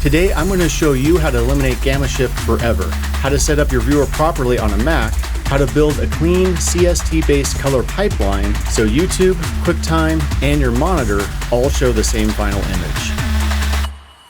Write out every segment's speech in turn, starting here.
Today, I'm going to show you how to eliminate gamma shift forever, how to set up your viewer properly on a Mac, how to build a clean CST-based color pipeline so YouTube, QuickTime, and your monitor all show the same final image.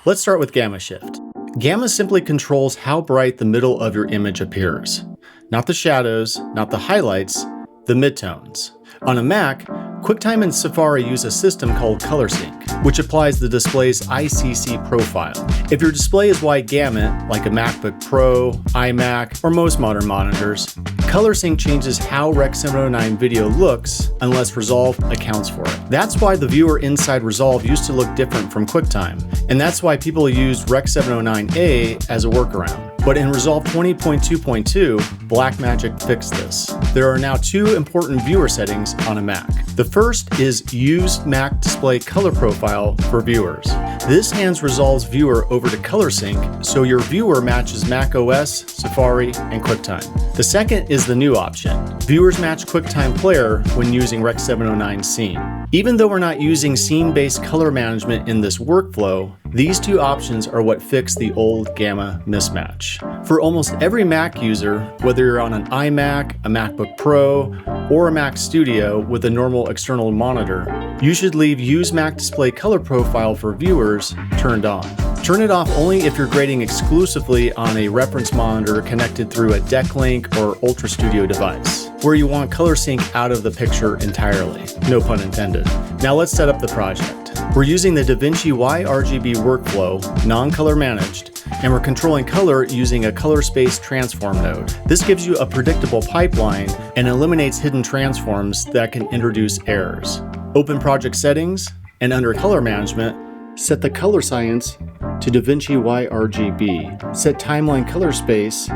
Let's start with gamma shift. Gamma simply controls how bright the middle of your image appears. Not the shadows, not the highlights, the midtones. On a Mac, QuickTime and Safari use a system called Color Sync, which applies the display's ICC profile. If your display is wide-gamut, like a MacBook Pro, iMac, or most modern monitors, Color Sync changes how Rec. 709 video looks unless Resolve accounts for it. That's why the viewer inside Resolve used to look different from QuickTime, and that's why people used Rec. 709A as a workaround. But in Resolve 20.2.2, Blackmagic fixed this. There are now two important viewer settings on a Mac. The first is Use Mac Display Color Profile for viewers. This hands Resolve's viewer over to Color Sync so your viewer matches macOS, Safari, and QuickTime. The second is the new option. Viewers match QuickTime Player when using Rec. 709 Scene. Even though we're not using scene-based color management in this workflow, these two options are what fix the old gamma mismatch. For almost every Mac user, whether you're on an iMac, a MacBook Pro, or a Mac Studio with a normal external monitor, you should leave Use Mac Display Color Profile for viewers turned on. Turn it off only if you're grading exclusively on a reference monitor connected through a DeckLink or Ultra Studio device, where you want Color Sync out of the picture entirely. No pun intended. Now let's set up the project. We're using the DaVinci YRGB workflow, non-color managed, and we're controlling color using a color space transform node. This gives you a predictable pipeline and eliminates hidden transforms that can introduce errors. Open project settings, and under color management, set the color science to DaVinci YRGB. Set timeline color space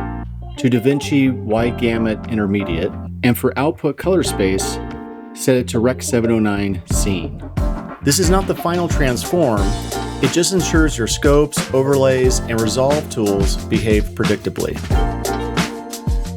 to DaVinci wide-gamut intermediate, and for output color space, set it to Rec. 709 Scene. This is not the final transform, it just ensures your scopes, overlays, and resolve tools behave predictably.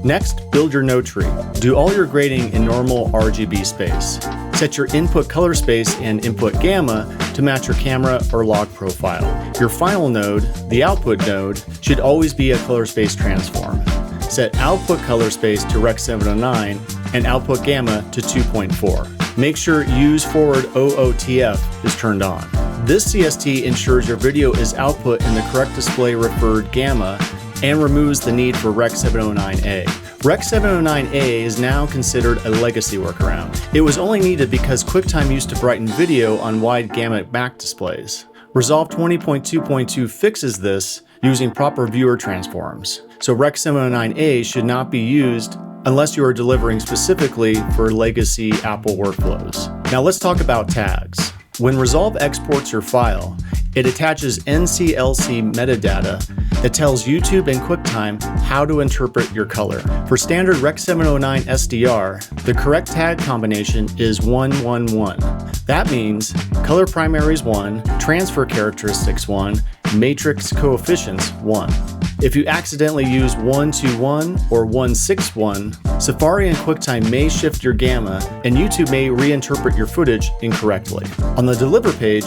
Next, build your node tree. Do all your grading in normal RGB space. Set your input color space and input gamma to match your camera or log profile. Your final node, the output node, should always be a color space transform. Set output color space to Rec. 709 and output gamma to 2.4. Make sure Use Forward OOTF is turned on. This CST ensures your video is output in the correct display referred gamma and removes the need for Rec. 709A. Rec. 709A is now considered a legacy workaround. It was only needed because QuickTime used to brighten video on wide-gamut Mac displays. Resolve 20.2.2 fixes this using proper viewer transforms. So Rec. 709A should not be used unless you are delivering specifically for legacy Apple workflows. Now let's talk about tags. When Resolve exports your file, it attaches NCLC metadata that tells YouTube and QuickTime how to interpret your color. For standard Rec. 709 SDR, the correct tag combination is 111. That means color primaries 1, transfer characteristics 1, matrix coefficients 1. If you accidentally use 121 or 161, Safari and QuickTime may shift your gamma and YouTube may reinterpret your footage incorrectly. On the deliver page,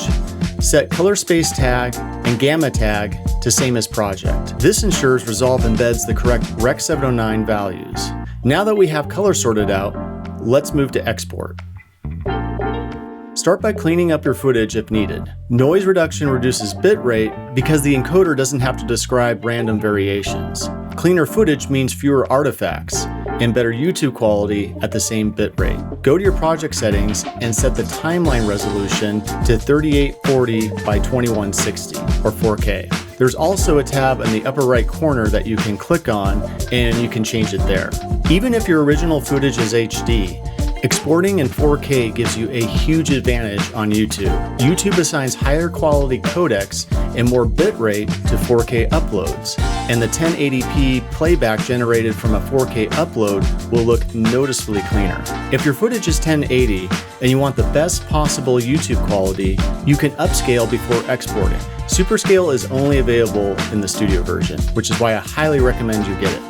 set color space tag and gamma tag to same as project. This ensures Resolve embeds the correct Rec. 709 values. Now that we have color sorted out, let's move to export. Start by cleaning up your footage if needed. Noise reduction reduces bitrate because the encoder doesn't have to describe random variations. Cleaner footage means fewer artifacts and better YouTube quality at the same bitrate. Go to your project settings and set the timeline resolution to 3840 by 2160 or 4K. There's also a tab in the upper right corner that you can click on and you can change it there. Even if your original footage is HD, exporting in 4K gives you a huge advantage on YouTube. YouTube assigns higher quality codecs and more bitrate to 4K uploads, and the 1080p playback generated from a 4K upload will look noticeably cleaner. If your footage is 1080 and you want the best possible YouTube quality, you can upscale before exporting. Superscale is only available in the studio version, which is why I highly recommend you get it.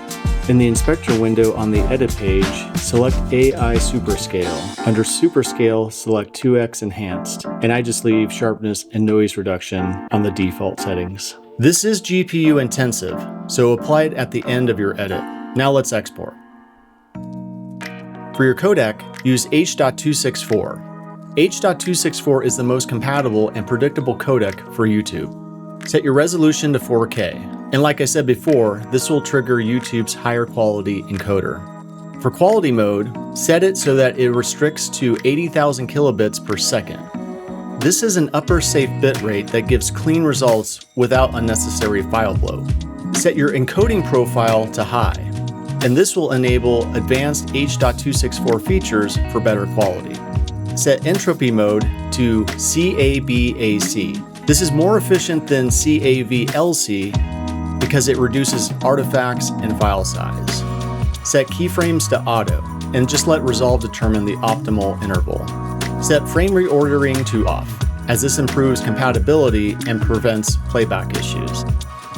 In the inspector window on the edit page, select AI Superscale. Under Superscale, select 2x Enhanced, and I just leave sharpness and noise reduction on the default settings. This is GPU intensive, so apply it at the end of your edit. Now let's export. For your codec, use H.264. H.264 is the most compatible and predictable codec for YouTube. Set your resolution to 4K. And like I said before, this will trigger YouTube's higher quality encoder. For quality mode, set it so that it restricts to 80,000 kilobits per second. This is an upper safe bitrate that gives clean results without unnecessary file bloat. Set your encoding profile to high, and this will enable advanced H.264 features for better quality. Set entropy mode to CABAC. This is more efficient than CAVLC because it reduces artifacts and file size. Set keyframes to auto, and just let Resolve determine the optimal interval. Set frame reordering to off, as this improves compatibility and prevents playback issues.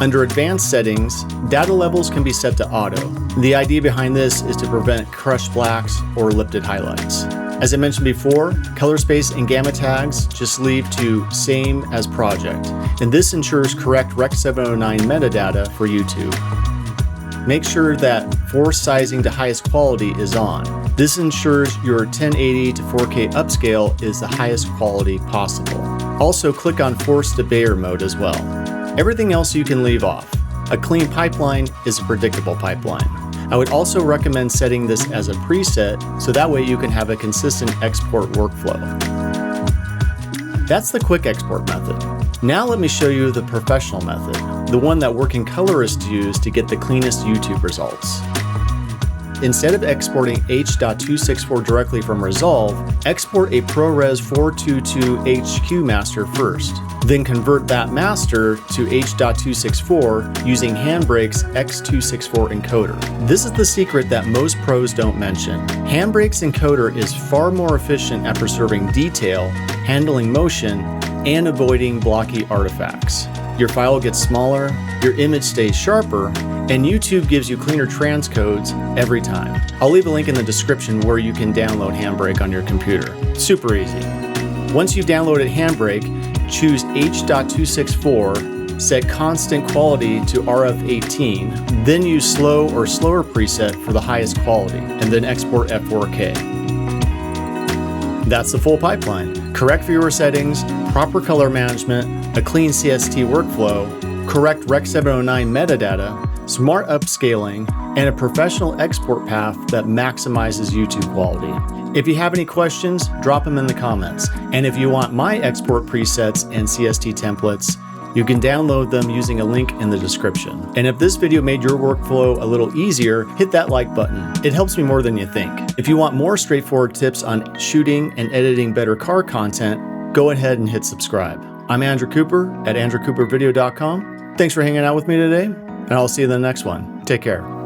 Under advanced settings, data levels can be set to auto. The idea behind this is to prevent crushed blacks or lifted highlights. As I mentioned before, color space and gamma tags just leave to same as project, and this ensures correct Rec 709 metadata for YouTube. Make sure that force sizing to highest quality is on. This ensures your 1080 to 4K upscale is the highest quality possible. Also, click on force to Bayer mode as well. Everything else you can leave off. A clean pipeline is a predictable pipeline. I would also recommend setting this as a preset so that way you can have a consistent export workflow. That's the quick export method. Now let me show you the professional method, the one that working colorists use to get the cleanest YouTube results. Instead of exporting H.264 directly from Resolve, export a ProRes 422 HQ master first. Then convert that master to H.264 using Handbrake's X264 encoder. This is the secret that most pros don't mention. Handbrake's encoder is far more efficient at preserving detail, handling motion, and avoiding blocky artifacts. Your file gets smaller, your image stays sharper, and YouTube gives you cleaner transcodes every time. I'll leave a link in the description where you can download Handbrake on your computer. Super easy. Once you've downloaded Handbrake, choose H.264, set constant quality to RF18, then use slow or slower preset for the highest quality, and then export at 4K. That's the full pipeline. Correct viewer settings, proper color management, a clean CST workflow, correct Rec 709 metadata, smart upscaling, and a professional export path that maximizes YouTube quality. If you have any questions, drop them in the comments. And if you want my export presets and CST templates, you can download them using a link in the description. And if this video made your workflow a little easier, hit that like button. It helps me more than you think. If you want more straightforward tips on shooting and editing better car content, go ahead and hit subscribe. I'm Andrew Cooper at andrewcoopervideo.com. Thanks for hanging out with me today, and I'll see you in the next one. Take care.